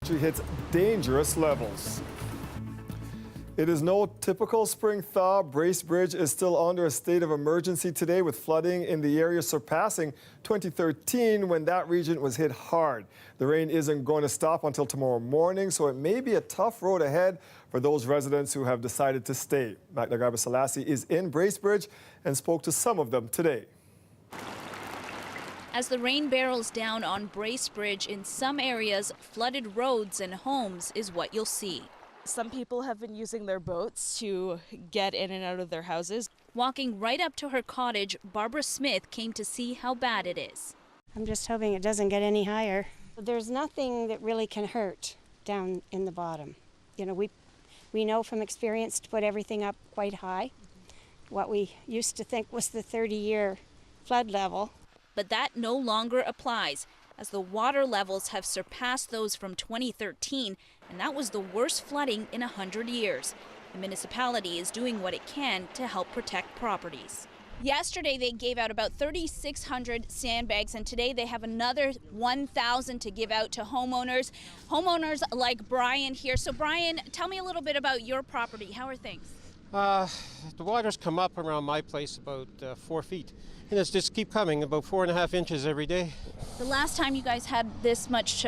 hits dangerous levels. It is no typical spring thaw. Bracebridge is still under a state of emergency today, with flooding in the area surpassing 2013 when that region was hit hard. The rain isn't going to stop until tomorrow morning, so it may be a tough road ahead for those residents who have decided to stay. Magda Garba-Selassie is in Bracebridge and spoke to some of them today. As the rain barrels down on Bracebridge, in some areas, flooded roads and homes is what you'll see. Some people have been using their boats to get in and out of their houses. Walking right up to her cottage, Barbara Smith came to see how bad it is. I'm just hoping it doesn't get any higher. There's nothing that really can hurt down in the bottom. You know, we know from experience to put everything up quite high. What we used to think was the 30-year flood level. But that no longer applies, as the water levels have surpassed those from 2013, and that was the worst flooding in 100 years. The municipality is doing what it can to help protect properties. Yesterday, they gave out about 3,600 sandbags, and today they have another 1,000 to give out to homeowners. Homeowners like Brian here. So Brian, tell me a little bit about your property. How are things? The waters come up around my place about 4 feet. And it's just keep coming, about 4.5 inches every day. The last time you guys had this much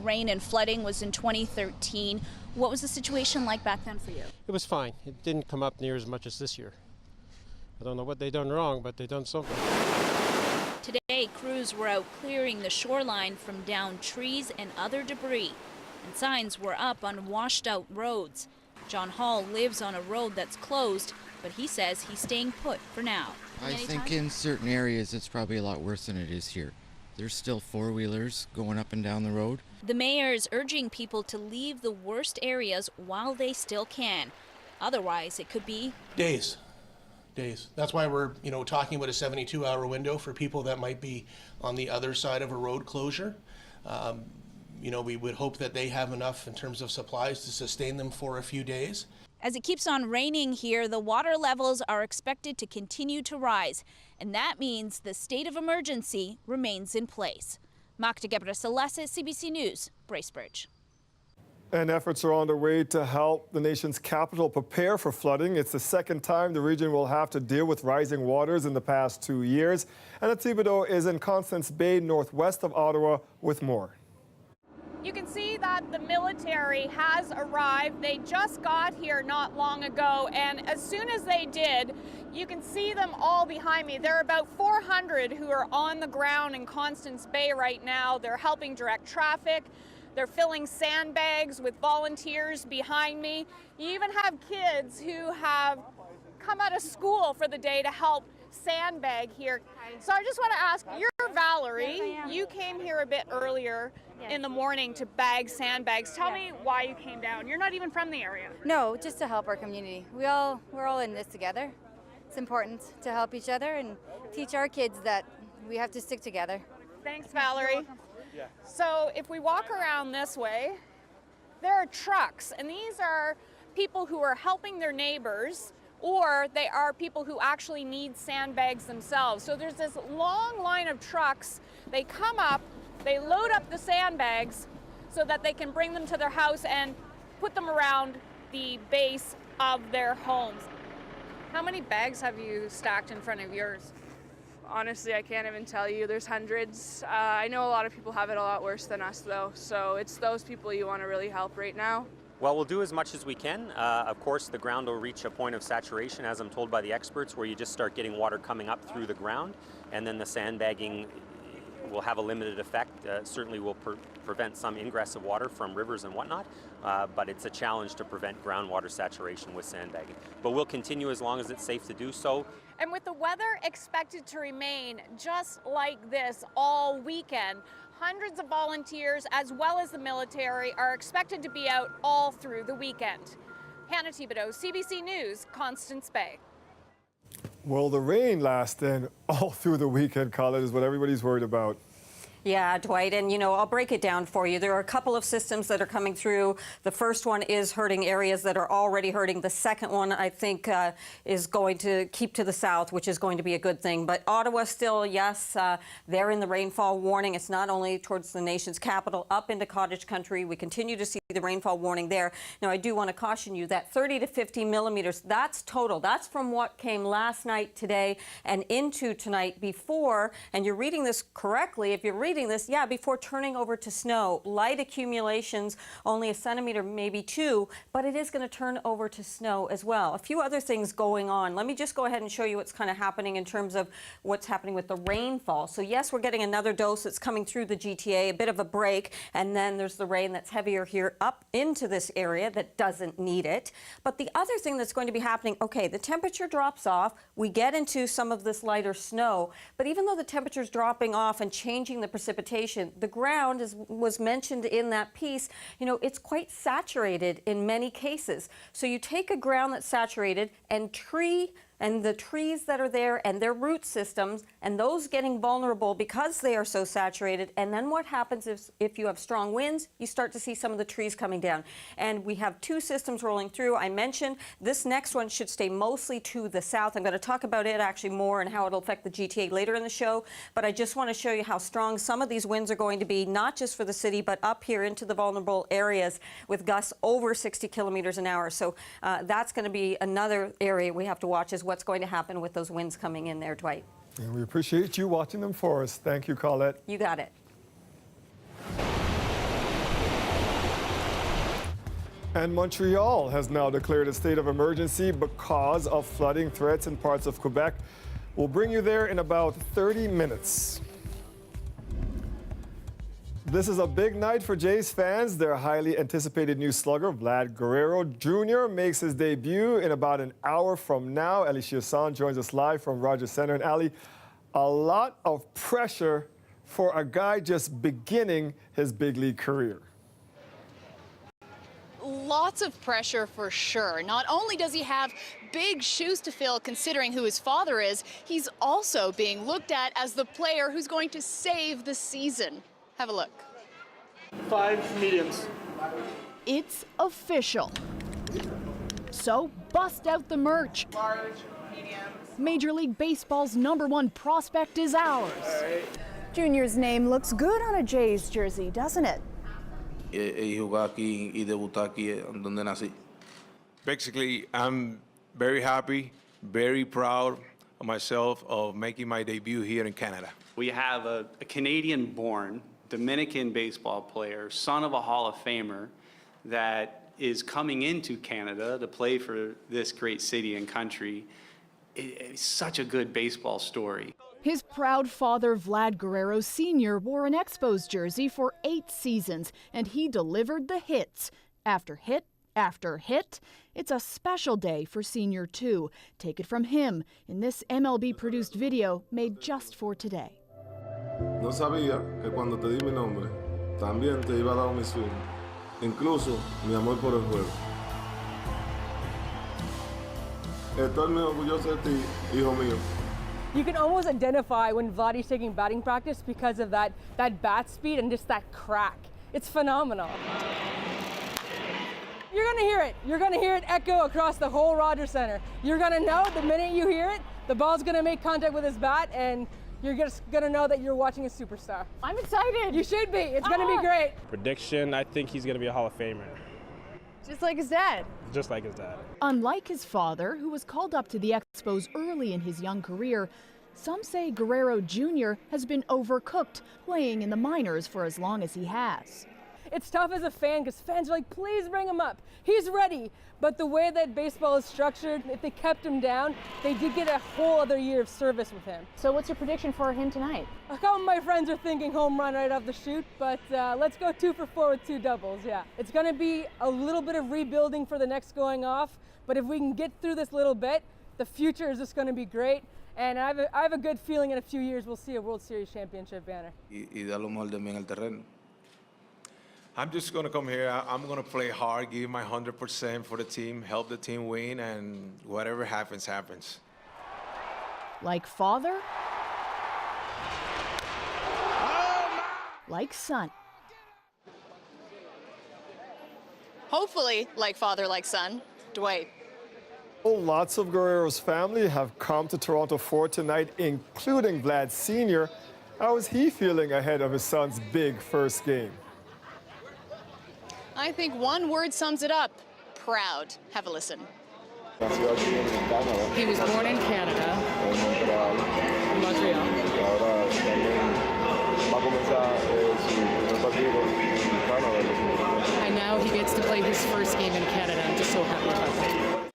rain and flooding was in 2013. What was the situation like back then for you? It was fine. It didn't come up near as much as this year. I don't know what they done wrong, but they done something. Today, crews were out clearing the shoreline from downed trees and other debris, and signs were up on washed out roads. John Hall lives on a road that's closed, but he says he's staying put for now. I think in certain areas it's probably a lot worse than it is here. There's still four-wheelers going up and down the road. The mayor is urging people to leave the worst areas while they still can. Otherwise, it could be days. That's why we're, talking about a 72-hour window for people that might be on the other side of a road closure. We would hope that they have enough in terms of supplies to sustain them for a few days. As it keeps on raining here, the water levels are expected to continue to rise, and that means the state of emergency remains in place. Magda Garba-Selassie, CBC News, Bracebridge. And efforts are on the way to help the nation's capital prepare for flooding. It's the second time the region will have to deal with rising waters in the past 2 years. And Thibodeau is in Constance Bay, northwest of Ottawa, with more. You can see that the military has arrived. They just got here not long ago, and as soon as they did, you can see them all behind me. There are about 400 who are on the ground in Constance Bay right now. They're helping direct traffic. They're filling sandbags with volunteers behind me. You even have kids who have come out of school for the day to help sandbag here. So I just want to ask, you're Valerie. Yes, you came here a bit earlier in the morning to bag sandbags. Tell me why you came down. You're not even from the area. No, just to help our community. We're all in this together. It's important to help each other and teach our kids that we have to stick together. Thanks, Valerie. So if we walk around this way, there are trucks, and these are people who are helping their neighbors, or they are people who actually need sandbags themselves. So there's this long line of trucks. They come up, they load up the sandbags so that they can bring them to their house and put them around the base of their homes. How many bags have you stacked in front of yours? Honestly, I can't even tell you. There's hundreds. I know a lot of people have it a lot worse than us, though. So it's those people you want to really help right now. Well, we'll do as much as we can. Of course, the ground will reach a point of saturation, as I'm told by the experts, where you just start getting water coming up through the ground, and then the sandbagging will have a limited effect. Certainly will prevent some ingress of water from rivers and whatnot, but it's a challenge to prevent groundwater saturation with sandbagging. But we'll continue as long as it's safe to do so. And with the weather expected to remain just like this all weekend, hundreds of volunteers as well as the military are expected to be out all through the weekend. Hannah Thibodeau, CBC News, Constance Bay. Will the rain last then all through the weekend, Colin, is what everybody's worried about. Yeah, Dwight, and I'll break it down for you. There are a couple of systems that are coming through. The first one is hurting areas that are already hurting. The second one, I think, is going to keep to the south, which is going to be a good thing. But Ottawa still, yes, they're in the rainfall warning. It's not only towards the nation's capital, up into cottage country. We continue to see the rainfall warning there. Now, I do want to caution you that 30 to 50 millimeters, that's total. That's from what came last night, today, and into tonight before, and you're reading this correctly, if you're reading this, yeah, before turning over to snow. Light accumulations, only a centimeter, maybe 2, but it is going to turn over to snow as well. A few other things going on. Let me just go ahead and show you what's kind of happening in terms of what's happening with the rainfall. So yes, we're getting another dose that's coming through the GTA, a bit of a break, and then there's the rain that's heavier here up into this area that doesn't need it. But the other thing that's going to be happening, okay, the temperature drops off, we get into some of this lighter snow, but even though the temperature's dropping off and changing the precipitation, the ground, as was mentioned in that piece, it's quite saturated in many cases. So you take a ground that's saturated and the trees that are there and their root systems, and those getting vulnerable because they are so saturated. And then what happens is if you have strong winds, you start to see some of the trees coming down. And we have 2 systems rolling through. I mentioned this next one should stay mostly to the south. I'm going to talk about it actually more and how it'll affect the GTA later in the show. But I just want to show you how strong some of these winds are going to be, not just for the city, but up here into the vulnerable areas with gusts over 60 kilometers an hour. So that's going to be another area we have to watch, is what's going to happen with those winds coming in there, Dwight. And we appreciate you watching them for us. Thank you, Colette. You got it. And Montreal has now declared a state of emergency because of flooding threats in parts of Quebec. We'll bring you there in about 30 minutes. This is a big night for Jays fans. Their highly anticipated new slugger, Vlad Guerrero Jr., makes his debut in about an hour from now. Ali Chiasson joins us live from Rogers Center. And Ali, a lot of pressure for a guy just beginning his big league career. Lots of pressure for sure. Not only does he have big shoes to fill considering who his father is, he's also being looked at as the player who's going to save the season. Have a look. 5 mediums. It's official. So bust out the merch. Large, mediums. Major League Baseball's #1 prospect is ours. Junior's name looks good on a Jays jersey, doesn't it? Basically, I'm very happy, very proud of myself of making my debut here in Canada. We have a Canadian-born Dominican baseball player, son of a Hall of Famer, that is coming into Canada to play for this great city and country. It's such a good baseball story. His proud father, Vlad Guerrero Sr., wore an Expos jersey for 8 seasons, and he delivered the hits. After hit after hit, it's a special day for Senior, too. Take it from him in this MLB-produced video made just for today. No sabía que cuando te di mi nombre, también te iba a dar mi swing, incluso mi amor por el juego. Estoy muy orgulloso de ti, hijo mío. You can almost identify when Vladdy's taking batting practice because of that bat speed and just that crack. It's phenomenal. You're gonna hear it. You're gonna hear it echo across the whole Rogers Center. You're gonna know the minute you hear it, the ball's gonna make contact with his bat, and you're just gonna know that you're watching a superstar. I'm excited. You should be. It's gonna be great. Prediction, I think he's going to be a Hall of Famer. Just like his dad. Just like his dad. Unlike his father, who was called up to the Expos early in his young career, some say Guerrero Jr. has been overcooked, playing in the minors for as long as he has. It's tough as a fan because fans are like, please bring him up. He's ready. But the way that baseball is structured, if they kept him down, they did get a whole other year of service with him. So what's your prediction for him tonight? A couple of my friends are thinking home run right off the shoot, but let's go 2 for 4 with 2 doubles, yeah. It's gonna be a little bit of rebuilding for the next going off, but if we can get through this little bit, the future is just gonna be great. And I have a good feeling in a few years we'll see a World Series championship banner. I'm just going to come here. I'm going to play hard, give my 100% for the team, help the team win, and whatever happens, happens. Like father? like son. Hopefully, like father, like son, Dwight. Lots of Guerrero's family have come to Toronto for tonight, including Vlad Sr. How is he feeling ahead of his son's big first game? I think one word sums it up: proud. Have a listen. He was born in Canada, in Montreal. And now he gets to play his first game in Canada. I'm just so happy about that.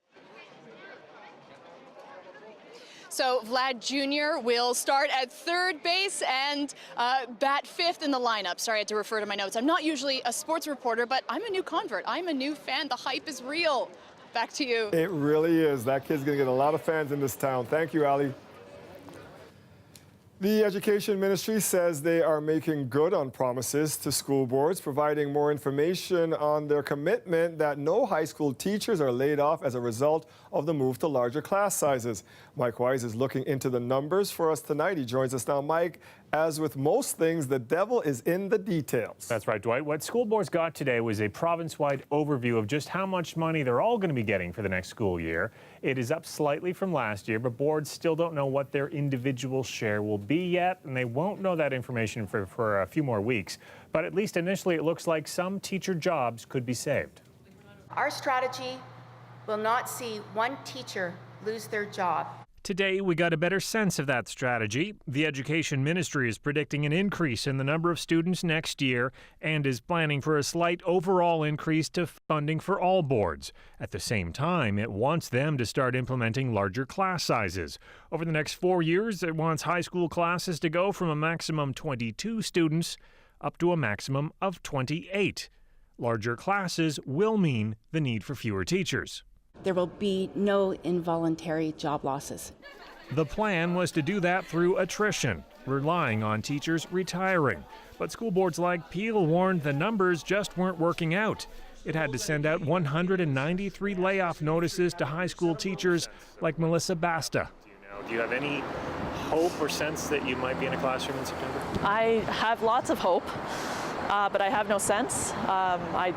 So Vlad Jr. will start at third base and bat fifth in the lineup. Sorry, I had to refer to my notes. I'm not usually a sports reporter, but I'm a new convert. I'm a new fan. The hype is real. Back to you. It really is. That kid's going to get a lot of fans in this town. Thank you, Ali. The Education Ministry says they are making good on promises to school boards, providing more information on their commitment that no high school teachers are laid off as a result of the move to larger class sizes. Mike Wise is looking into the numbers for us tonight. He joins us now. Mike, as with most things, the devil is in the details. That's right, Dwight. What school boards got today was a province-wide overview of just how much money they're all going to be getting for the next school year. It is up slightly from last year, but boards still don't know what their individual share will be yet, and they won't know that information for a few more weeks. But at least initially, it looks like some teacher jobs could be saved. Our strategy will not see one teacher lose their job. Today, we got a better sense of that strategy. The Education Ministry is predicting an increase in the number of students next year and is planning for a slight overall increase to funding for all boards. At the same time, it wants them to start implementing larger class sizes. Over the next 4 years, it wants high school classes to go from a maximum 22 students up to a maximum of 28. Larger classes will mean the need for fewer teachers. There will be no involuntary job losses. The plan was to do that through attrition, relying on teachers retiring. But school boards like Peel warned the numbers just weren't working out. It had to send out 193 layoff notices to high school teachers like Melissa Basta. Do you have any hope or sense that you might be in a classroom in September? I have lots of hope, but I have no sense. I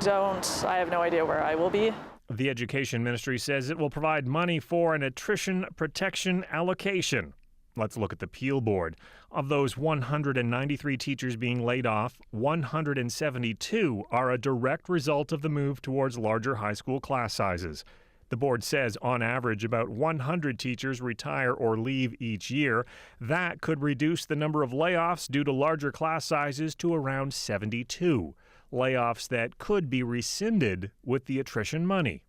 have no idea where I will be. The Education Ministry says it will provide money for an attrition protection allocation. Let's look at the Peel Board. Of those 193 teachers being laid off, 172 are a direct result of the move towards larger high school class sizes. The board says on average about 100 teachers retire or leave each year. That could reduce the number of layoffs due to larger class sizes to around 72. Layoffs that could be rescinded with the attrition money.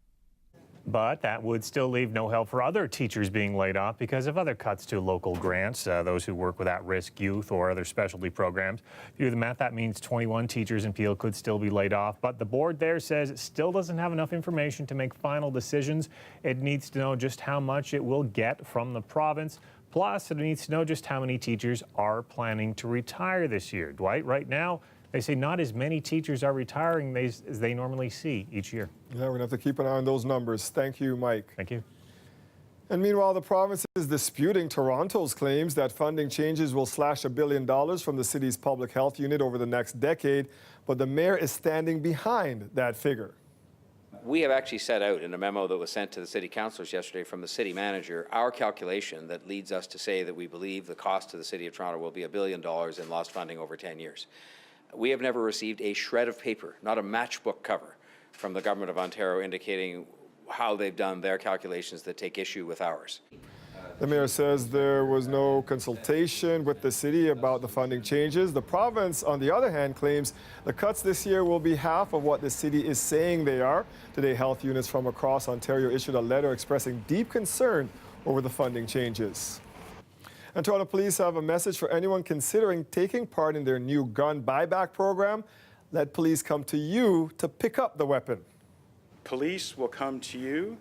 But that would still leave no help for other teachers being laid off because of other cuts to local grants, those who work with at-risk youth or other specialty programs. If you do the math, that means 21 teachers in Peel could still be laid off. But the board there says it still doesn't have enough information to make final decisions. It needs to know just how much it will get from the province. Plus, it needs to know just how many teachers are planning to retire this year. Dwight, right now, they say not as many teachers are retiring as they normally see each year. Yeah, we're going to have to keep an eye on those numbers. Thank you, Mike. Thank you. And meanwhile, the province is disputing Toronto's claims that funding changes will slash $1 billion from the city's public health unit over the next decade, but the mayor is standing behind that figure. We have actually set out in a memo that was sent to the city councillors yesterday from the city manager our calculation that leads us to say that we believe the cost to the city of Toronto will be $1 billion in lost funding over 10 years. We have never received a shred of paper, not a matchbook cover, from the Government of Ontario indicating how they've done their calculations that take issue with ours. The mayor says there was no consultation with the city about the funding changes. The province, on the other hand, claims the cuts this year will be half of what the city is saying they are. Today, health units from across Ontario issued a letter expressing deep concern over the funding changes. And Toronto Police have a message for anyone considering taking part in their new gun buyback program. Let police come to you to pick up the weapon. Police will come to you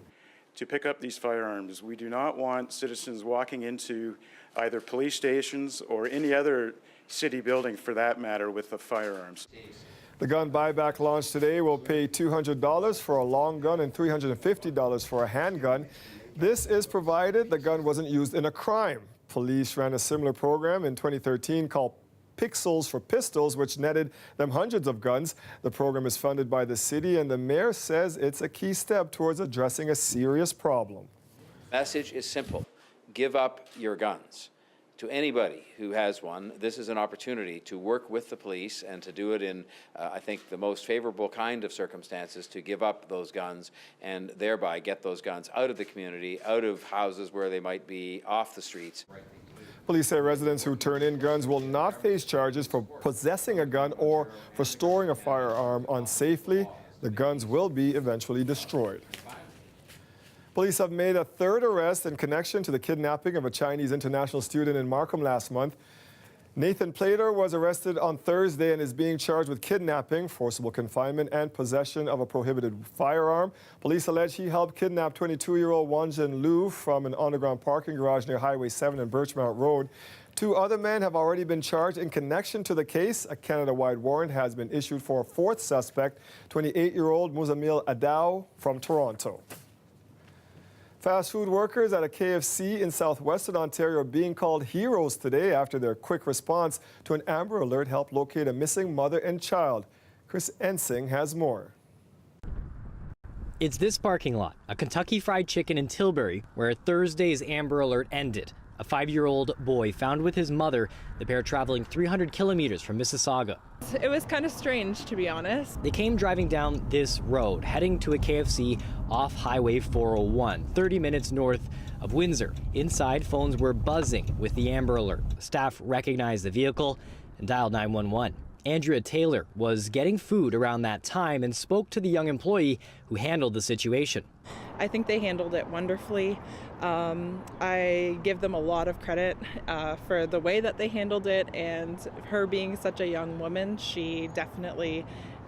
to pick up these firearms. We do not want citizens walking into either police stations or any other city building for that matter with the firearms. The gun buyback launch today will pay $200 for a long gun and $350 for a handgun. This is provided the gun wasn't used in a crime. Police ran a similar program in 2013 called Pixels for Pistols, which netted them hundreds of guns. The program is funded by the city, and the mayor says it's a key step towards addressing a serious problem. Message is simple. Give up your guns. To anybody who has one, this is an opportunity to work with the police and to do it in, I think, the most favorable kind of circumstances, to give up those guns and thereby get those guns out of the community, out of houses where they might be, off the streets. Police say residents who turn in guns will not face charges for possessing a gun or for storing a firearm unsafely. The guns will be eventually destroyed. Police have made a third arrest in connection to the kidnapping of a Chinese international student in Markham last month. Nathan Plater was arrested on Thursday and is being charged with kidnapping, forcible confinement, and possession of a prohibited firearm. Police allege he helped kidnap 22-year-old Wanjin Liu from an underground parking garage near Highway 7 and Birchmount Road. 2 other men have already been charged in connection to the case. A Canada-wide warrant has been issued for a 4th suspect, 28-year-old Muzamil Adao from Toronto. Fast food workers at a KFC in southwestern Ontario are being called heroes today after their quick response to an Amber Alert helped locate a missing mother and child. Chris Ensing has more. It's this parking lot, a Kentucky Fried Chicken in Tilbury, where Thursday's Amber Alert ended. A 5-year-old boy found with his mother, the pair traveling 300 kilometers from Mississauga. It was kind of strange, to be honest. They came driving down this road, heading to a KFC off Highway 401, 30 minutes north of Windsor. Inside, phones were buzzing with the Amber Alert. Staff recognized the vehicle and dialed 911. Andrea Taylor was getting food around that time and spoke to the young employee who handled the situation. I think they handled it wonderfully. I give them a lot of credit for the way that they handled it, and her being such a young woman, she definitely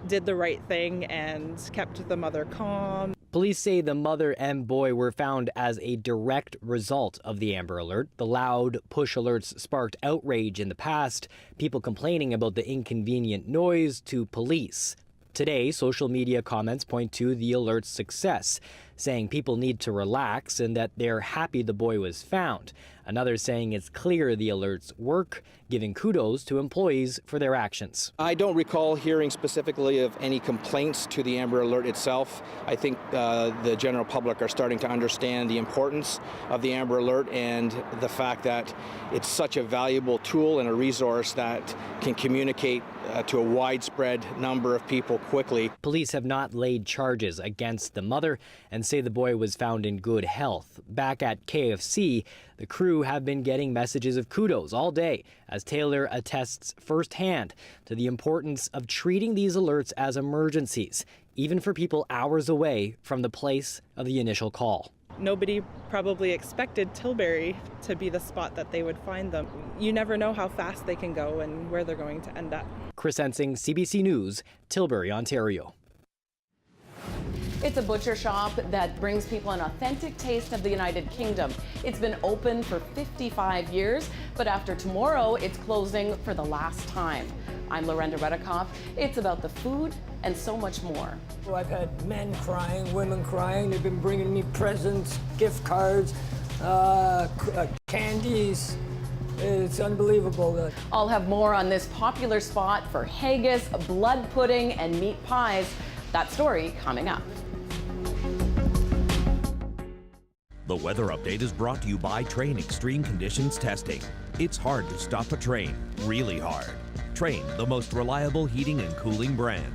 did the right thing and kept the mother calm. Police say the mother and boy were found as a direct result of the Amber Alert. The loud push alerts sparked outrage in the past, people complaining about the inconvenient noise to police. Today, social media comments point to the alert's success, saying people need to relax and that they're happy the boy was found. Another saying it's clear the alerts work, giving kudos to employees for their actions. I don't recall hearing specifically of any complaints to the Amber Alert itself. I think the general public are starting to understand the importance of the Amber Alert and the fact that it's such a valuable tool and a resource that can communicate to a widespread number of people quickly. Police have not laid charges against the mother and say the boy was found in good health. Back at KFC, the crew have been getting messages of kudos all day as Taylor attests firsthand to the importance of treating these alerts as emergencies, even for people hours away from the place of the initial call. Nobody probably expected Tilbury to be the spot that they would find them. You never know how fast they can go and where they're going to end up. Chris Ensing, CBC News, Tilbury, Ontario. It's a butcher shop that brings people an authentic taste of the United Kingdom. It's been open for 55 years, but after tomorrow, it's closing for the last time. I'm Lorenda Redikoff. It's about the food and so much more. Well, I've had men crying, women crying. They've been bringing me presents, gift cards, candies. It's unbelievable. I'll have more on this popular spot for haggis, blood pudding, and meat pies. That story coming up. The weather update is brought to you by Train Extreme Conditions Testing. It's hard to stop a train, really hard. Train, the most reliable heating and cooling brand.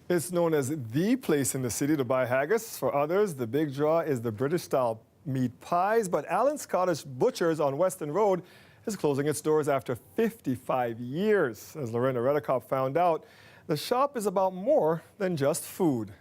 It's known as the place in the city to buy haggis. For others, the big draw is the British-style meat pies. But Allen Scottish Butchers on Weston Road is closing its doors after 55 years. As Lorena Redekop found out, the shop is about more than just food.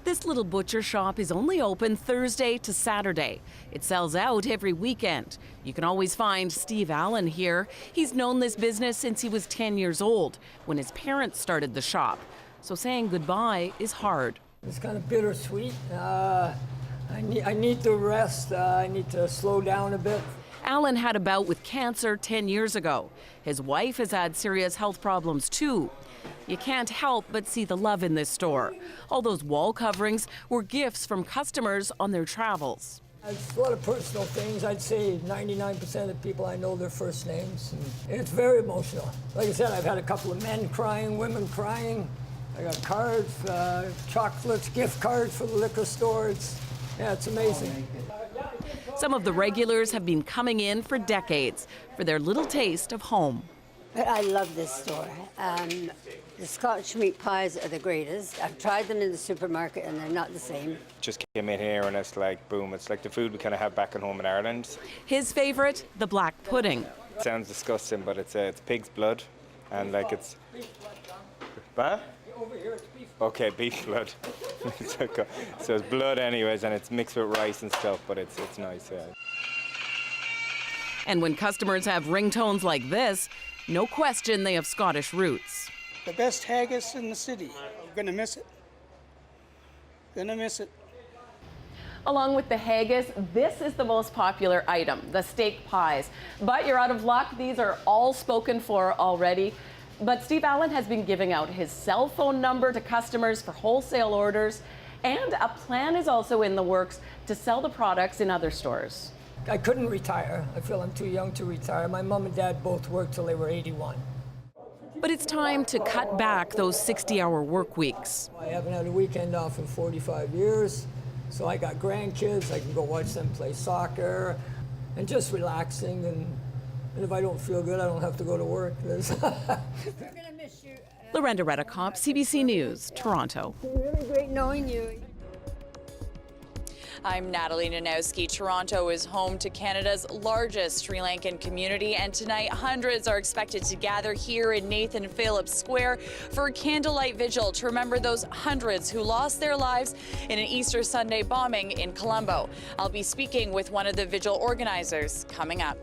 This little butcher shop is only open Thursday to Saturday. It sells out every weekend. You can always find Steve Allen here. He's known this business since he was 10 years old, when his parents started the shop. So saying goodbye is hard. It's kind of bittersweet. I need to rest. I need to slow down a bit. Allen had a bout with cancer 10 years ago. His wife has had serious health problems too. You can't help but see the love in this store. All those wall coverings were gifts from customers on their travels. It's a lot of personal things. I'd say 99% of people I know their first names. And it's very emotional. Like I said, I've had a couple of men crying, women crying. I got cards, chocolates, gift cards for the liquor store. It's amazing. Some of the regulars have been coming in for decades for their little taste of home. I love this store. The Scotch meat pies are the greatest. I've tried them in the supermarket and they're not the same. Just came in here and it's like, boom, it's like the food we kind of have back at home in Ireland. His favorite, the black pudding. It sounds disgusting, but it's pig's blood and like it's... What? Okay, beef blood. So it's blood anyways and it's mixed with rice and stuff, but it's nice, yeah. And when customers have ringtones like this, no question they have Scottish roots. The best haggis in the city. You're gonna miss it. Gonna miss it. Along with the haggis, this is the most popular item, the steak pies. But you're out of luck. These are all spoken for already. But Steve Allen has been giving out his cell phone number to customers for wholesale orders. And a plan is also in the works to sell the products in other stores. I couldn't retire. I feel I'm too young to retire. My mom and dad both worked till they were 81. But it's time to cut back those 60-hour work weeks. I haven't had a weekend off in 45 years, so I got grandkids. I can go watch them play soccer and just relaxing. And if I don't feel good, I don't have to go to work. Lorena Redekop, CBC News, Toronto. Really great knowing you. I'm Natalie Nanowski. Toronto is home to Canada's largest Sri Lankan community, and tonight hundreds are expected to gather here in Nathan Phillips Square for a candlelight vigil to remember those hundreds who lost their lives in an Easter Sunday bombing in Colombo. I'll be speaking with one of the vigil organizers coming up.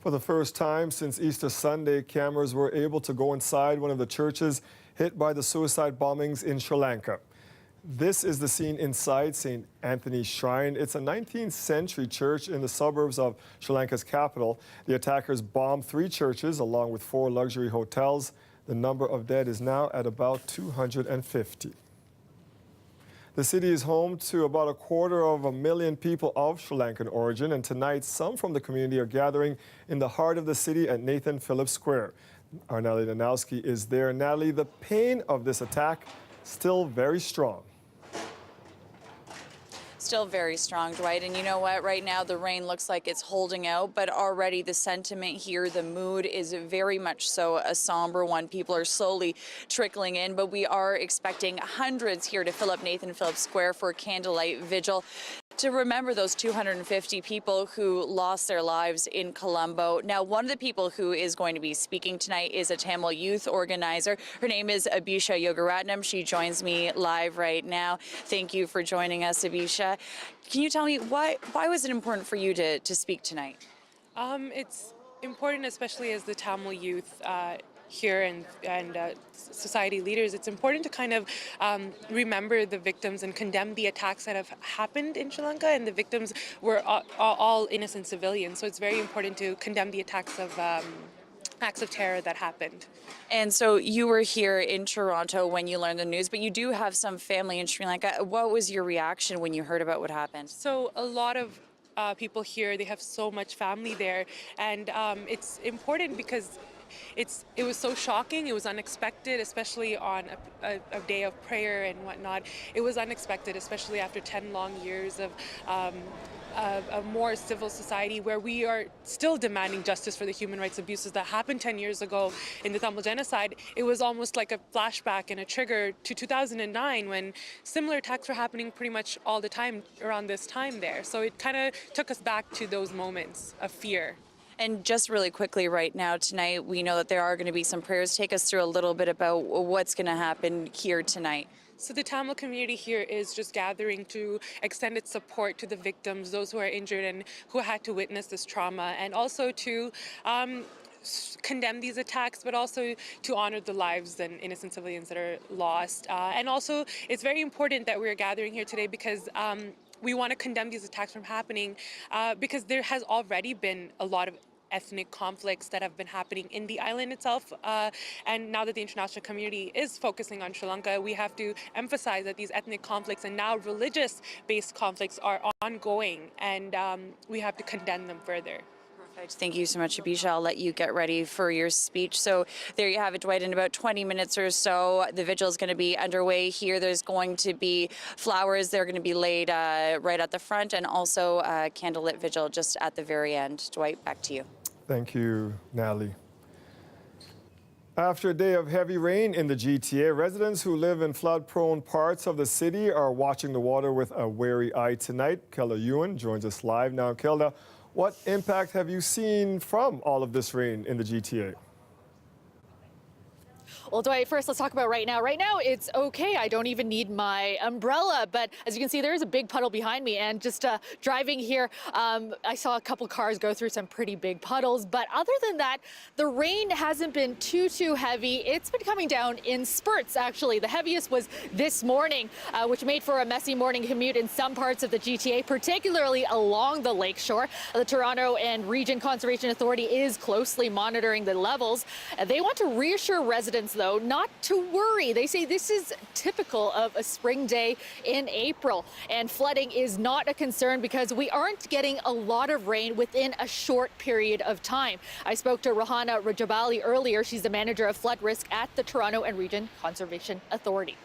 For the first time since Easter Sunday, cameras were able to go inside one of the churches hit by the suicide bombings in Sri Lanka. This is the scene inside St. Anthony's Shrine. It's a 19th century church in the suburbs of Sri Lanka's capital. The attackers bombed 3 churches along with 4 luxury hotels. The number of dead is now at about 250. The city is home to about 250,000 people of Sri Lankan origin, and tonight some from the community are gathering in the heart of the city at Nathan Phillips Square. Our Natalie Nanowski is there. Natalie, the pain of this attack still very strong. Still very strong, Dwight. And you know what? Right now, the rain looks like it's holding out, but already the sentiment here, the mood is very much so a somber one. People are slowly trickling in, but we are expecting hundreds here to fill up Nathan Phillips Square for a candlelight vigil to remember those 250 people who lost their lives in Colombo. Now, one of the people who is going to be speaking tonight is a Tamil youth organizer. Her name is Abisha Yogaratnam. She joins me live right now. Thank you for joining us, Abisha. Can you tell me why was it important for you to speak tonight? It's important, especially as the Tamil youth here and society leaders. It's important to kind of remember the victims and condemn the attacks that have happened in Sri Lanka, and the victims were all innocent civilians. So it's very important to condemn the attacks of acts of terror that happened. And so you were here in Toronto when you learned the news, but you do have some family in Sri Lanka. What was your reaction when you heard about what happened? So a lot of people here, they have so much family there, and it's important because it was so shocking. It was unexpected, especially on a day of prayer and whatnot. It was unexpected, especially after 10 long years of a more civil society where we are still demanding justice for the human rights abuses that happened 10 years ago in the Tamil genocide. It was almost like a flashback and a trigger to 2009 when similar attacks were happening pretty much all the time around this time there. So it kind of took us back to those moments of fear. And just really quickly right now tonight, we know that there are going to be some prayers. Take us through a little bit about what's going to happen here tonight. So the Tamil community here is just gathering to extend its support to the victims, those who are injured and who had to witness this trauma, and also to condemn these attacks, but also to honor the lives and innocent civilians that are lost. And also, it's very important that we're gathering here today because we want to condemn these attacks from happening because there has already been a lot of ethnic conflicts that have been happening in the island itself. And now that the international community is focusing on Sri Lanka, we have to emphasize that these ethnic conflicts and now religious-based conflicts are ongoing, and we have to condemn them further. Perfect. Thank you so much, Abisha. I'll let you get ready for your speech. So there you have it, Dwight. In about 20 minutes or so, the vigil is going to be underway here. There's going to be flowers. They're going to be laid right at the front, and also a candlelit vigil just at the very end. Dwight, back to you. Thank you, Natalie. After a day of heavy rain in the GTA, residents who live in flood-prone parts of the city are watching the water with a wary eye tonight. Kelda Ewan joins us live now. Kelda, what impact have you seen from all of this rain in the GTA? Well, Dwight, first let's talk about right now. Right now, it's okay. I don't even need my umbrella. But as you can see, there is a big puddle behind me. And just driving here, I saw a couple cars go through some pretty big puddles. But other than that, the rain hasn't been too heavy. It's been coming down in spurts, actually. The heaviest was this morning, which made for a messy morning commute in some parts of the GTA, particularly along the lakeshore. The Toronto and Region Conservation Authority is closely monitoring the levels. They want to reassure residents, though, not to worry. They say this is typical of a spring day in April, and flooding is not a concern because we aren't getting a lot of rain within a short period of time. I spoke to Rahana Rajabali earlier. She's the manager of flood risk at the Toronto and Region Conservation Authority.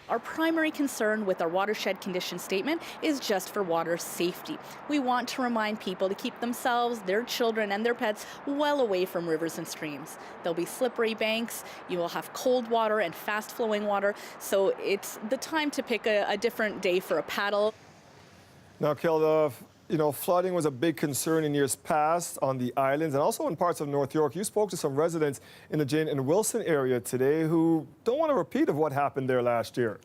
Our primary concern with our watershed condition statement is just for water safety. We want to remind people to keep themselves, their children, and their pets well away from rivers and streams. There'll be slippery banks, you will have cold water and fast-flowing water, so it's the time to pick a different day for a paddle. Now, Kelda, flooding was a big concern in years past on the islands and also in parts of North York. You spoke to some residents in the Jane and Wilson area today who don't want a repeat of what happened there last year.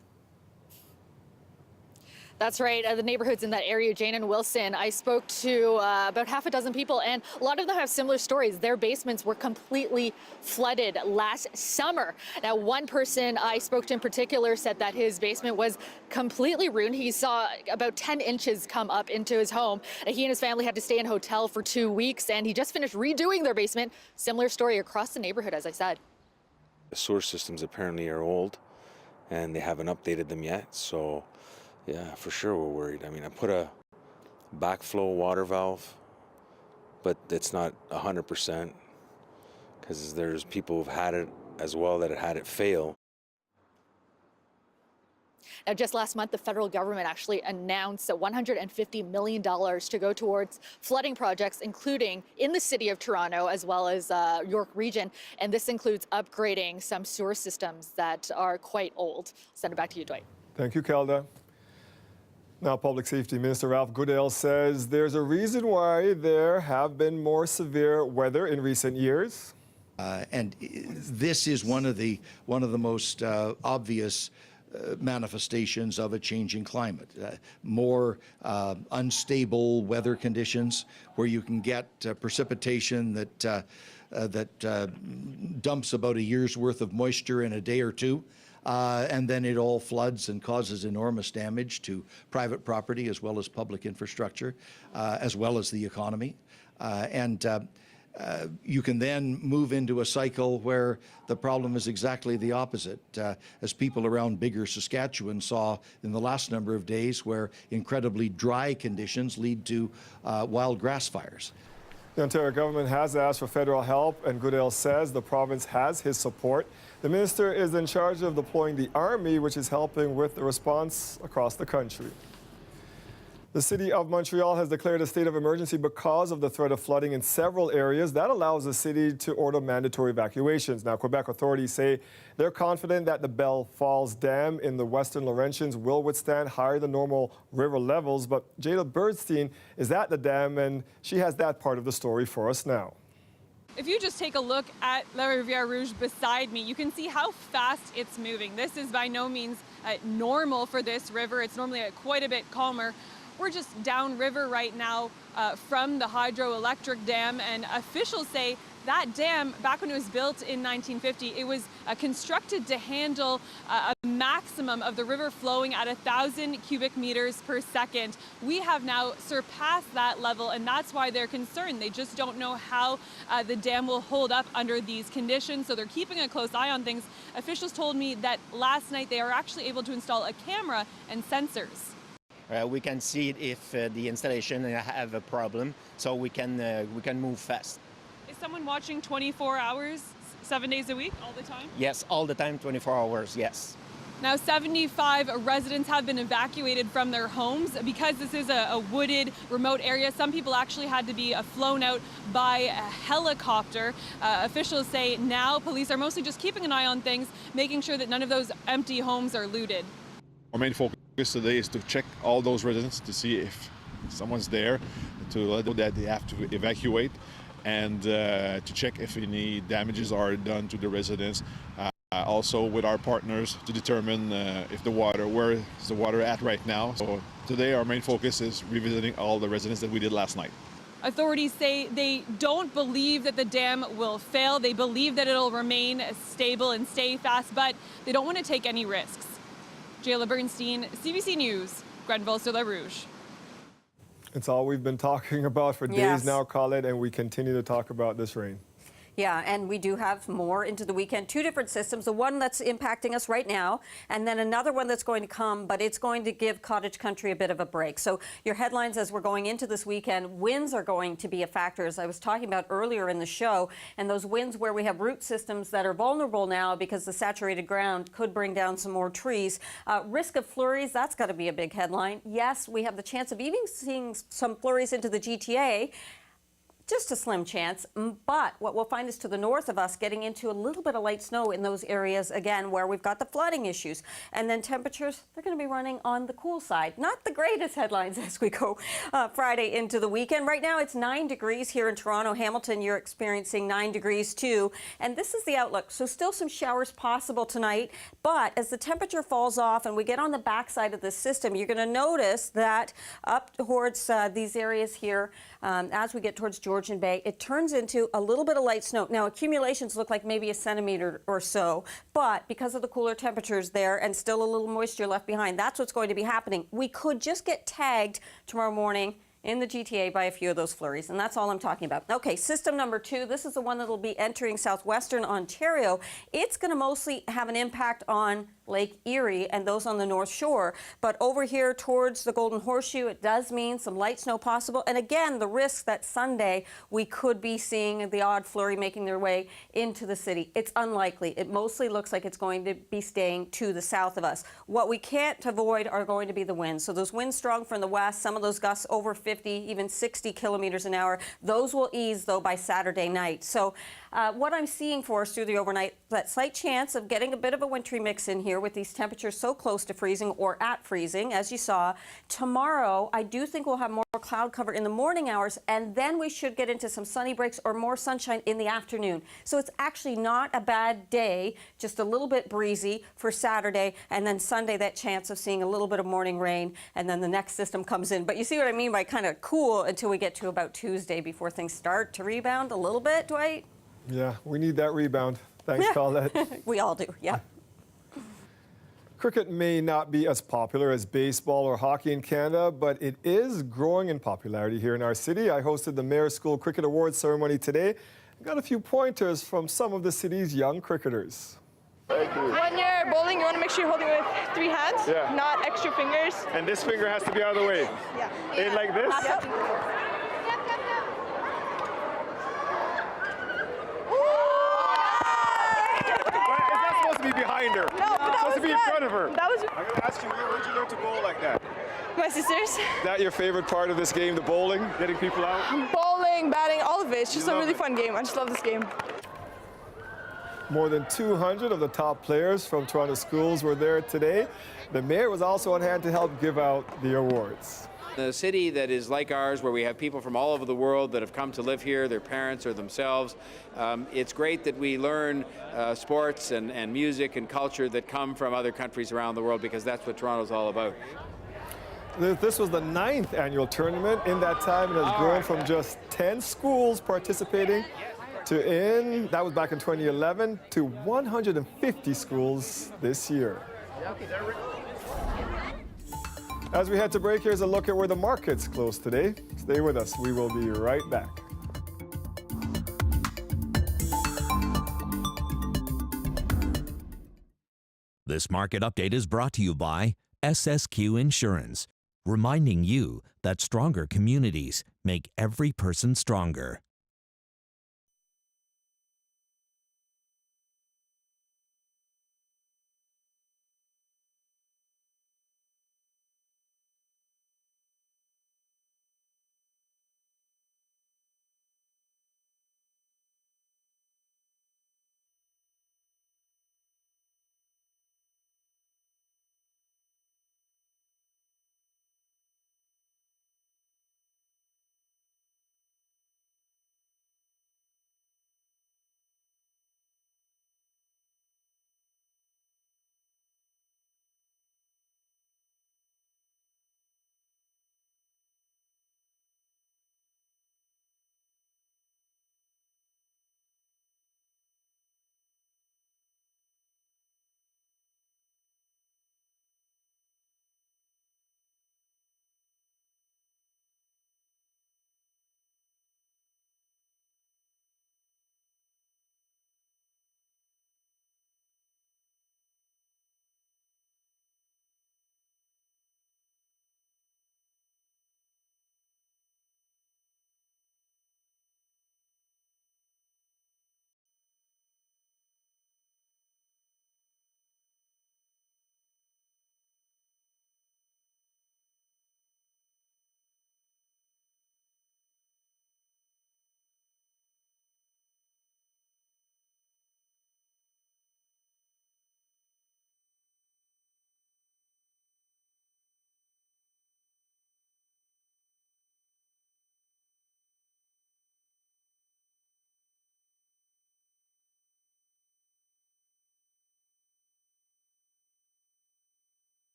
That's right. The neighborhoods in that area, Jane and Wilson, I spoke to about half a dozen people, and a lot of them have similar stories. Their basements were completely flooded last summer. Now, one person I spoke to in particular said that his basement was completely ruined. He saw about 10 inches come up into his home. He and his family had to stay in a hotel for 2 weeks, and he just finished redoing their basement. Similar story across the neighborhood, as I said. The sewer systems apparently are old, and they haven't updated them yet, so yeah, for sure we're worried. I mean, I put a backflow water valve, but it's not 100% because there's people who've had it as well that have had it fail. Now, just last month, the federal government actually announced $150 million to go towards flooding projects, including in the city of Toronto as well as York region. And this includes upgrading some sewer systems that are quite old. Send it back to you, Dwight. Thank you, Kelda. Now, Public Safety Minister Ralph Goodale says there's a reason why there have been more severe weather in recent years. And this is one of the most obvious manifestations of a changing climate. More unstable weather conditions where you can get precipitation that dumps about a year's worth of moisture in a day or two. And then it all floods and causes enormous damage to private property as well as public infrastructure, as well as the economy. You can then move into a cycle where the problem is exactly the opposite, as people around bigger Saskatchewan saw in the last number of days, where incredibly dry conditions lead to wild grass fires. The Ontario government has asked for federal help, and Goodale says the province has his support. The minister is in charge of deploying the Army, which is helping with the response across the country. The City of Montreal has declared a state of emergency because of the threat of flooding in several areas. That allows the city to order mandatory evacuations. Now, Quebec authorities say they're confident that the Belle Falls Dam in the Western Laurentians will withstand higher than normal river levels. But Jayla Birdstein is at the dam, and she has that part of the story for us now. If you just take a look at La Rivière Rouge beside me, you can see how fast it's moving. This is by no means normal for this river. It's normally quite a bit calmer. We're just downriver right now from the hydroelectric dam, and officials say that dam, back when it was built in 1950, it was constructed to handle a maximum of the river flowing at 1,000 cubic meters per second. We have now surpassed that level, and that's why they're concerned. They just don't know how the dam will hold up under these conditions, so they're keeping a close eye on things. Officials told me that last night they are actually able to install a camera and sensors. We can see if the installation have a problem, so we can move fast. Is someone watching 24 hours, 7 days a week, all the time? Yes, all the time, 24 hours, yes. Now, 75 residents have been evacuated from their homes. Because this is a wooded, remote area, some people actually had to be flown out by a helicopter. Officials say now police are mostly just keeping an eye on things, making sure that none of those empty homes are looted. Our main focus today is to check all those residents to see if someone's there, to let them know that they have to evacuate, and to check if any damages are done to the residents. Also with our partners to determine where is the water at right now. So today our main focus is revisiting all the residents that we did last night. Authorities say they don't believe that the dam will fail. They believe that it'll remain stable and stay fast, but they don't want to take any risks. Jayla Bernstein, CBC News, Grenville-sur-la-Rouge. It's all we've been talking about for days now, Colette, and we continue to talk about this rain. Yeah, and we do have more into the weekend. Two different systems, the one that's impacting us right now, and then another one that's going to come, but it's going to give cottage country a bit of a break. So your headlines as we're going into this weekend, winds are going to be a factor, as I was talking about earlier in the show, and those winds where we have root systems that are vulnerable now because the saturated ground could bring down some more trees. Risk of flurries, that's got to be a big headline. Yes, we have the chance of even seeing some flurries into the GTA. just a slim chance. But what we'll find is to the north of us, getting into a little bit of light snow in those areas, again, where we've got the flooding issues. And then temperatures, they're going to be running on the cool side. Not the greatest headlines as we go Friday into the weekend. Right now, it's 9 degrees here in Toronto. Hamilton, you're experiencing 9 degrees too. And this is the outlook. So still some showers possible tonight. But as the temperature falls off and we get on the backside of the system, you're going to notice that up towards these areas here, as we get towards Georgian Bay, it turns into a little bit of light snow. Now, accumulations look like maybe a centimeter or so, but because of the cooler temperatures there and still a little moisture left behind, that's what's going to be happening. We could just get tagged tomorrow morning in the GTA by a few of those flurries, and that's all I'm talking about. Okay, system number 2, this is the one that will be entering southwestern Ontario. It's going to mostly have an impact on Lake Erie and those on the North Shore, but over here towards the Golden Horseshoe, it does mean some light snow possible, and again, the risk that Sunday we could be seeing the odd flurry making their way into the city. It's unlikely. It mostly looks like it's going to be staying to the south of us. What we can't avoid are going to be the winds. So those winds strong from the west, some of those gusts over 50, even 60 kilometers an hour. Those will ease, though, by Saturday night. So what I'm seeing for us through the overnight, that slight chance of getting a bit of a wintry mix in here with these temperatures so close to freezing or at freezing, as you saw. Tomorrow, I do think we'll have more cloud cover in the morning hours, and then we should get into some sunny breaks or more sunshine in the afternoon. So it's actually not a bad day, just a little bit breezy for Saturday, and then Sunday, that chance of seeing a little bit of morning rain, and then the next system comes in. But you see what I mean by kind of cool until we get to about Tuesday before things start to rebound a little bit, Dwight? Yeah, we need that rebound. Thanks, Colette. We all do, yeah. Cricket may not be as popular as baseball or hockey in Canada, but it is growing in popularity here in our city. I hosted the Mayor's School Cricket Awards ceremony today. Got a few pointers from some of the city's young cricketers. When you're bowling, you want to make sure you're holding with 3 hands, not extra fingers. And this finger has to be out of the way. Yeah. In like this? Yep. Be behind her. No, but that supposed to be in front of her. That was. I'm going to ask you, where did you learn to bowl like that? My sisters. Is that your favorite part of this game, the bowling, getting people out? Bowling, batting, all of it. It's just a really fun game. I just love this game. More than 200 of the top players from Toronto schools were there today. The mayor was also on hand to help give out the awards. A city that is like ours, where we have people from all over the world that have come to live here, their parents or themselves. It's great that we learn sports and music and culture that come from other countries around the world, because that's what Toronto's all about. This was the 9th annual tournament. In that time, it has grown from just 10 schools participating to that was back in 2011, to 150 schools this year. As we head to break, here's a look at where the markets closed today. Stay with us. We will be right back. This market update is brought to you by SSQ Insurance, reminding you that stronger communities make every person stronger.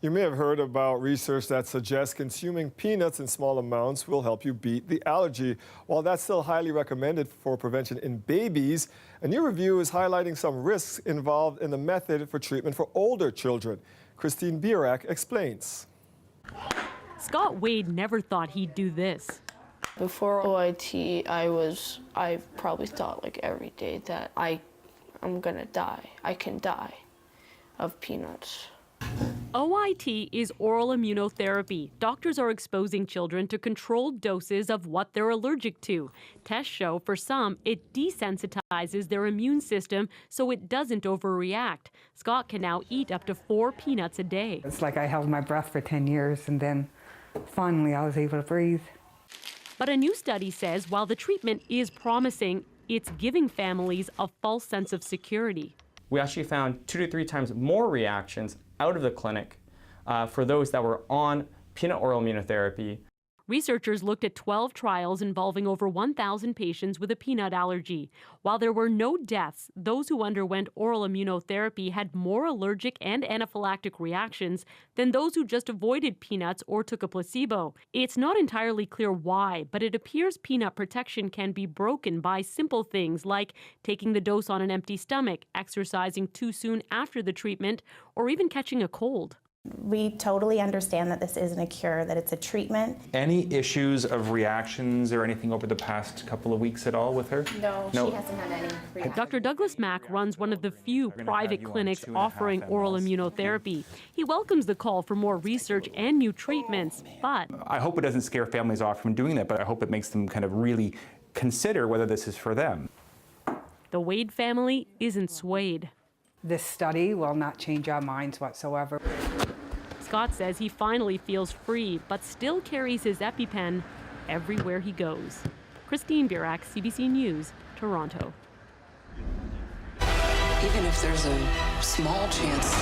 You may have heard about research that suggests consuming peanuts in small amounts will help you beat the allergy. While that's still highly recommended for prevention in babies, a new review is highlighting some risks involved in the method for treatment for older children. Christine Birak explains. Scott Wade never thought he'd do this. Before OIT, I probably thought like every day that I'm gonna die. I can die of peanuts. OIT is oral immunotherapy. Doctors are exposing children to controlled doses of what they're allergic to. Tests show for some, it desensitizes their immune system so it doesn't overreact. Scott can now eat up to 4 peanuts a day. It's like I held my breath for 10 years and then finally I was able to breathe. But a new study says while the treatment is promising, it's giving families a false sense of security. We actually found 2 to 3 times more reactions out of the clinic for those that were on peanut oral immunotherapy. Researchers looked at 12 trials involving over 1,000 patients with a peanut allergy. While there were no deaths, those who underwent oral immunotherapy had more allergic and anaphylactic reactions than those who just avoided peanuts or took a placebo. It's not entirely clear why, but it appears peanut protection can be broken by simple things like taking the dose on an empty stomach, exercising too soon after the treatment, or even catching a cold. We totally understand that this isn't a cure, that it's a treatment. Any issues of reactions or anything over the past couple of weeks at all with her? No. She hasn't had any reactions. Dr. Douglas Mack runs one of the few private clinics offering oral immunotherapy. He welcomes the call for more research and new treatments, but I hope it doesn't scare families off from doing that, but I hope it makes them kind of really consider whether this is for them. the Wade family isn't swayed. This study will not change our minds whatsoever. Scott says he finally feels free, but still carries his EpiPen everywhere he goes. Christine Birak, CBC News, Toronto. Even if there's a small chance,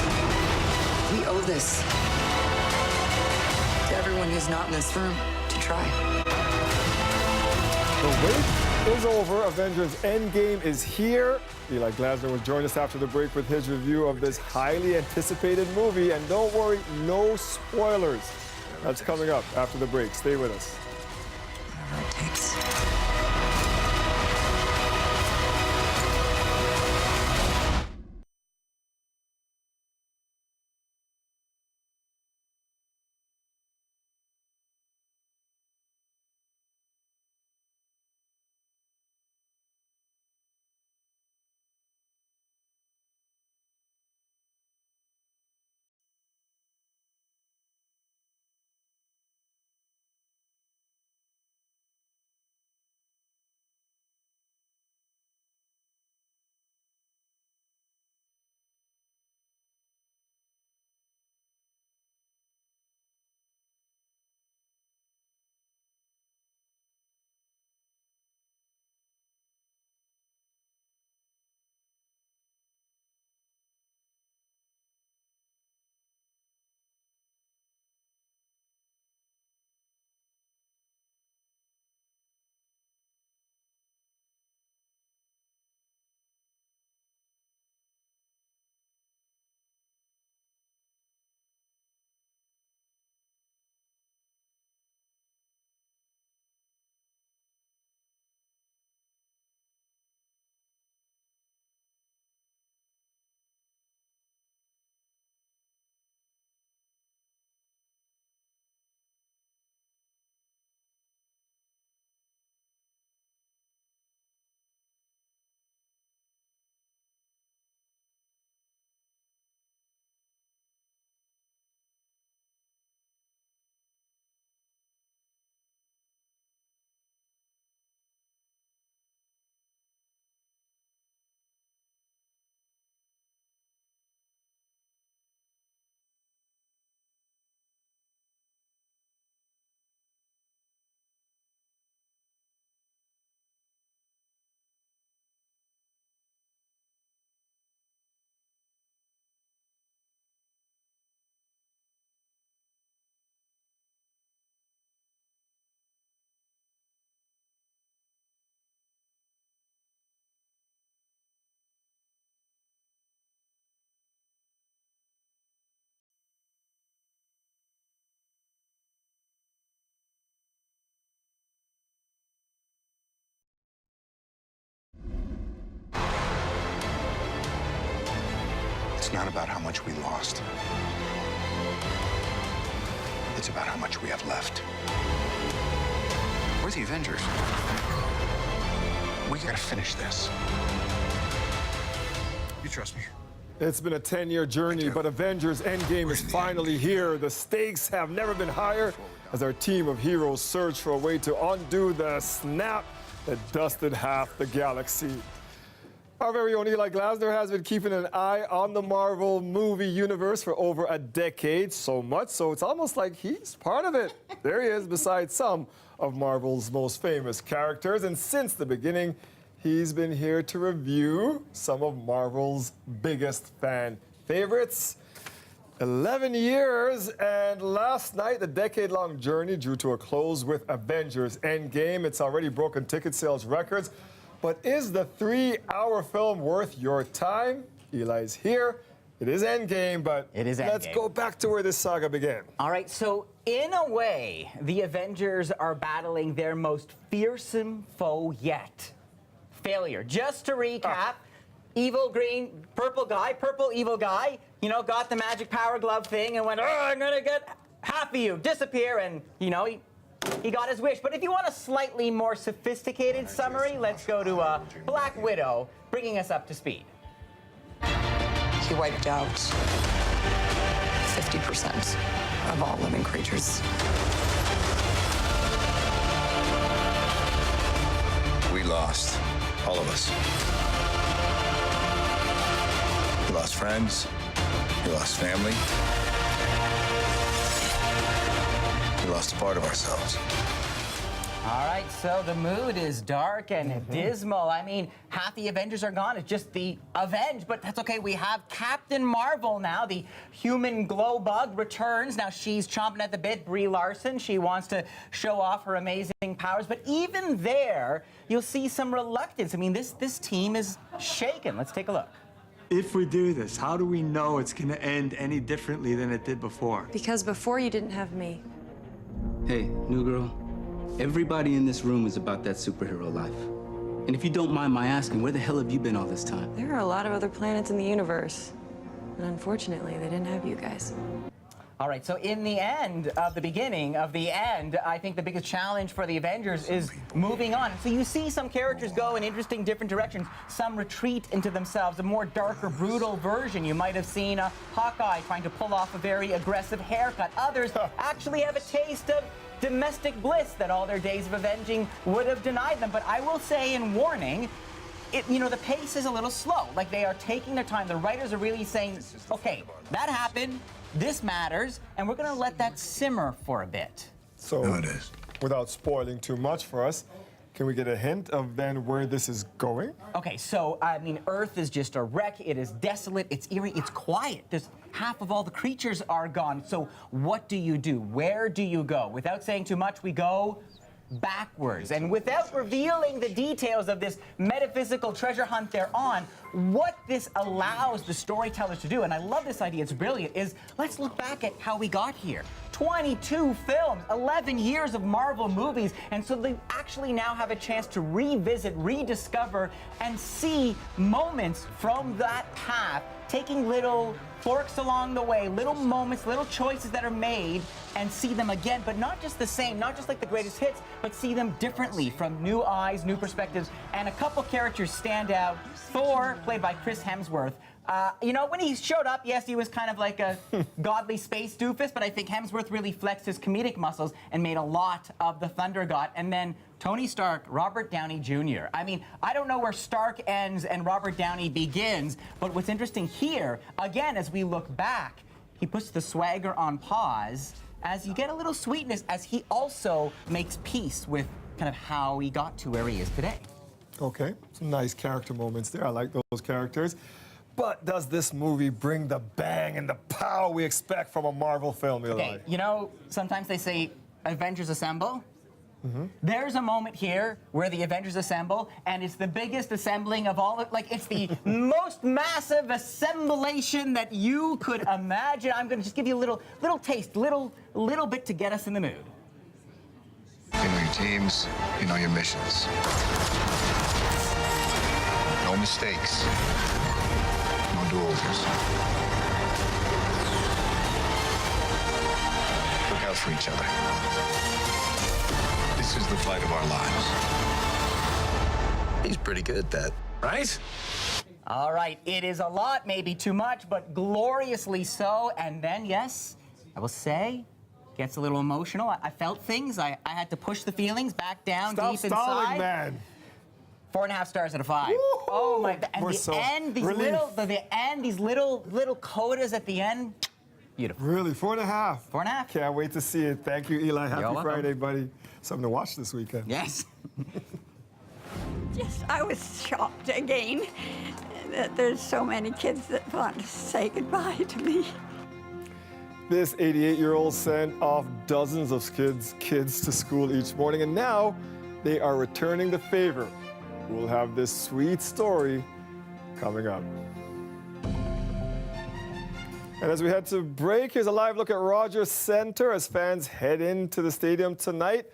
we owe this to everyone who's not in this room to try. The wait is over. Avengers Endgame is here. Eli Glasner will join us after the break with his review of this highly anticipated movie. And don't worry, no spoilers. That's coming up after the break. Stay with us. Whatever it takes. It's not about how much we lost. It's about how much we have left. We're the Avengers. We gotta finish this. You trust me? It's been a 10-year journey, but Avengers Endgame is finally here. The stakes have never been higher as our team of heroes search for a way to undo the snap that dusted half the galaxy. Our very own Eli Glasner has been keeping an eye on the Marvel movie universe for over a decade, so much so it's almost like he's part of it. There he is, beside some of Marvel's most famous characters, and since the beginning, he's been here to review some of Marvel's biggest fan favorites. 11 years, and last night, the decade-long journey drew to a close with Avengers Endgame. It's already broken ticket sales records, but is the 3-hour film worth your time? Eli's here. It is Endgame, but let's go back to where this saga began. All right, so in a way, the Avengers are battling their most fearsome foe yet. Failure. Just to recap, evil green, purple evil guy, you know, got the magic power glove thing and went, oh, I'm gonna get half of you, disappear, and, you know, he got his wish. But if you want a slightly more sophisticated summary, let's go to Black Widow, bringing us up to speed. He wiped out 50% of all living creatures. We lost. All of us. We lost friends. We lost family. We lost a part of ourselves. All right, so the mood is dark and dismal. I mean, half the Avengers are gone. It's just the Avenge, but that's okay. We have Captain Marvel now. The human glow bug returns. Now she's chomping at the bit. Brie Larson, she wants to show off her amazing powers, but even there, you'll see some reluctance. I mean, this team is shaken. Let's take a look. If we do this, how do we know it's going to end any differently than it did before? Because before you didn't have me. Hey, new girl. Everybody in this room is about that superhero life. And if you don't mind my asking, where the hell have you been all this time? There are a lot of other planets in the universe. And unfortunately, they didn't have you guys. All right, so in the end of the beginning of the end, I think the biggest challenge for the Avengers is moving on. So you see some characters go in interesting different directions. Some retreat into themselves, a more darker, brutal version. You might have seen a Hawkeye trying to pull off a very aggressive haircut. Others actually have a taste of domestic bliss that all their days of avenging would have denied them. But I will say in warning, you know, the pace is a little slow. Like, they are taking their time. The writers are really saying, okay, that happened, this matters, and we're going to let that simmer for a bit. So, without spoiling too much for us, can we get a hint of then where this is going? Okay, so, I mean, Earth is just a wreck. It is desolate. It's eerie. It's quiet. There's half of all the creatures are gone. So what do you do? Where do you go? Without saying too much, we go backwards. And without revealing the details of this metaphysical treasure hunt they're on, what this allows the storytellers to do, and I love this idea, it's brilliant, is let's look back at how we got here. 22 films, 11 years of Marvel movies, and so they actually now have a chance to revisit, rediscover, and see moments from that path, taking little forks along the way, little moments, little choices that are made, and see them again, but not just the same, not just like the greatest hits, but see them differently from new eyes, new perspectives, and a couple characters stand out. Thor, played by Chris Hemsworth. You know, when he showed up, yes, he was kind of like a godly space doofus, but I think Hemsworth really flexed his comedic muscles and made a lot of the Thunder God. And then Tony Stark, Robert Downey Jr. I mean, I don't know where Stark ends and Robert Downey begins, but what's interesting here, again, as we look back, he puts the swagger on pause as you get a little sweetness as he also makes peace with kind of how he got to where he is today. Okay, some nice character moments there. I like those characters. But does this movie bring the bang and the pow we expect from a Marvel film, Eli? Okay, you know, sometimes they say Avengers assemble. There's a moment here where the Avengers assemble, and it's the biggest assembling of all, like, it's the most massive assemblation that you could imagine. I'm going to just give you a little taste, little bit to get us in the mood. You know your teams, you know your missions. No mistakes. No grown to olders. Look out for each other. This is the fight of our lives. He's pretty good at that, right? All right, it is a lot, maybe too much, but gloriously so. And then, yes, I will say, gets a little emotional. I felt things. I had to push the feelings back down Stop deep stalling, inside. man. 4.5 stars out of 5. Oh my! And the end, these these little codas at the end. Beautiful. Really, 4.5. 4.5. Can't wait to see it. Thank you, Eli. Happy welcome. Friday, buddy. Something to watch this weekend. Yes. Yes, I was shocked again that there's so many kids that want to say goodbye to me. This 88-year-old sent off dozens of kids to school each morning, and now they are returning the favor. We'll have this sweet story coming up. And as we head to break, here's a live look at Rogers Centre as fans head into the stadium tonight.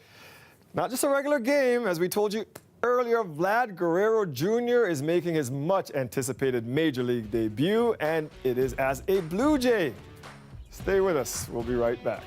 Not just a regular game, as we told you earlier, Vlad Guerrero Jr. is making his much-anticipated Major League debut, and it is as a Blue Jay. Stay with us. We'll be right back.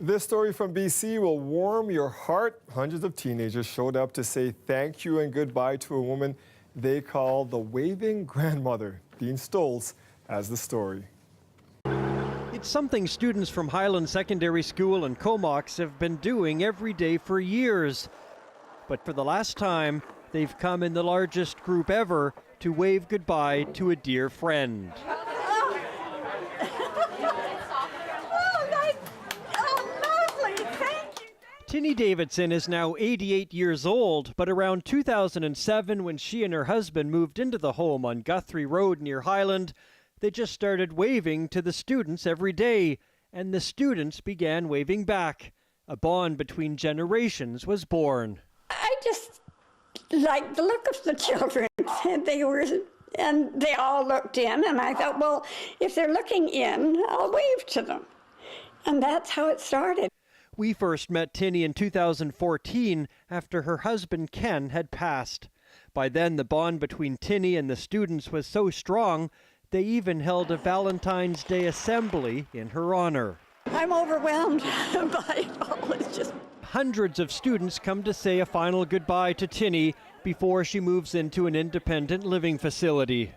This story from BC will warm your heart. Hundreds of teenagers showed up to say thank you and goodbye to a woman they call the waving grandmother. Dean Stolz has the story. It's something students from Highland Secondary School in Comox have been doing every day for years. But for the last time, they've come in the largest group ever to wave goodbye to a dear friend. Tinny Davidson is now 88 years old, but around 2007, when she and her husband moved into the home on Guthrie Road near Highland, they just started waving to the students every day, and the students began waving back. A bond between generations was born. I just liked the look of the children. And they all looked in, and I thought, well, if they're looking in, I'll wave to them. And that's how it started. We first met Tinny in 2014 after her husband Ken had passed. By then, the bond between Tinny and the students was so strong, they even held a Valentine's Day assembly in her honor. I'm overwhelmed by it all. It's just... hundreds of students come to say a final goodbye to Tinny before she moves into an independent living facility.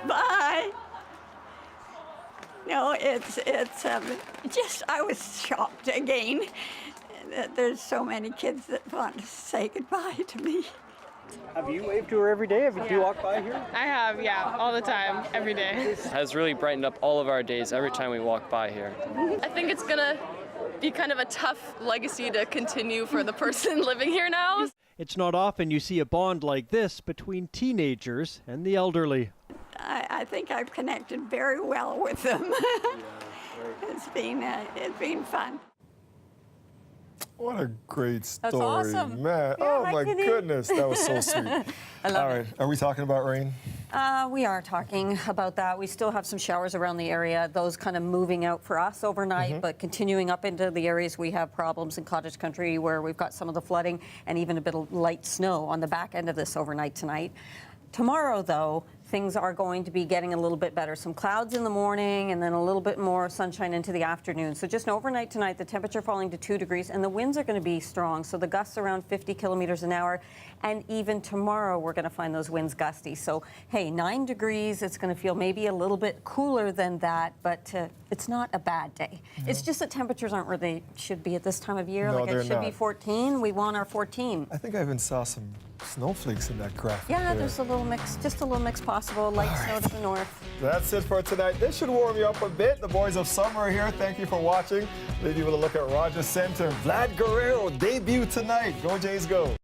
Bye. No, it's just, I was shocked again that there's so many kids that want to say goodbye to me. Have you waved to her every day? Have you walked by here? I have, yeah, all the time, every day. It has really brightened up all of our days every time we walk by here. I think it's gonna be kind of a tough legacy to continue for the person living here now. It's not often you see a bond like this between teenagers and the elderly. I think I've connected very well with them. It's been fun. What a great story, That's awesome. man. Yeah, oh hi, my Kitty. goodness, that was so sweet. I love All right, are we talking about rain? We are talking about that. We still have some showers around the area, those kind of moving out for us overnight, but continuing up into the areas we have problems in cottage country where we've got some of the flooding and even a bit of light snow on the back end of this overnight tonight. Tomorrow, though, things are going to be getting a little bit better. Some clouds in the morning and then a little bit more sunshine into the afternoon. So just an overnight tonight, the temperature falling to 2 degrees and the winds are going to be strong. So the gusts around 50 kilometers an hour. And even tomorrow, we're going to find those winds gusty. So, hey, 9 degrees, it's going to feel maybe a little bit cooler than that, but it's not a bad day. It's just that temperatures aren't where they should be at this time of year. No, like it should be 14. We want our 14. I think I even saw some snowflakes in that graphic. Yeah, there. there's a little mix, just a little mix possible. Light snow to the north. That's it for tonight. This should warm you up a bit. The boys of summer are here. Thank you for watching. Leave you with a look at Rogers Center. Vlad Guerrero debut tonight. Go Jays, go.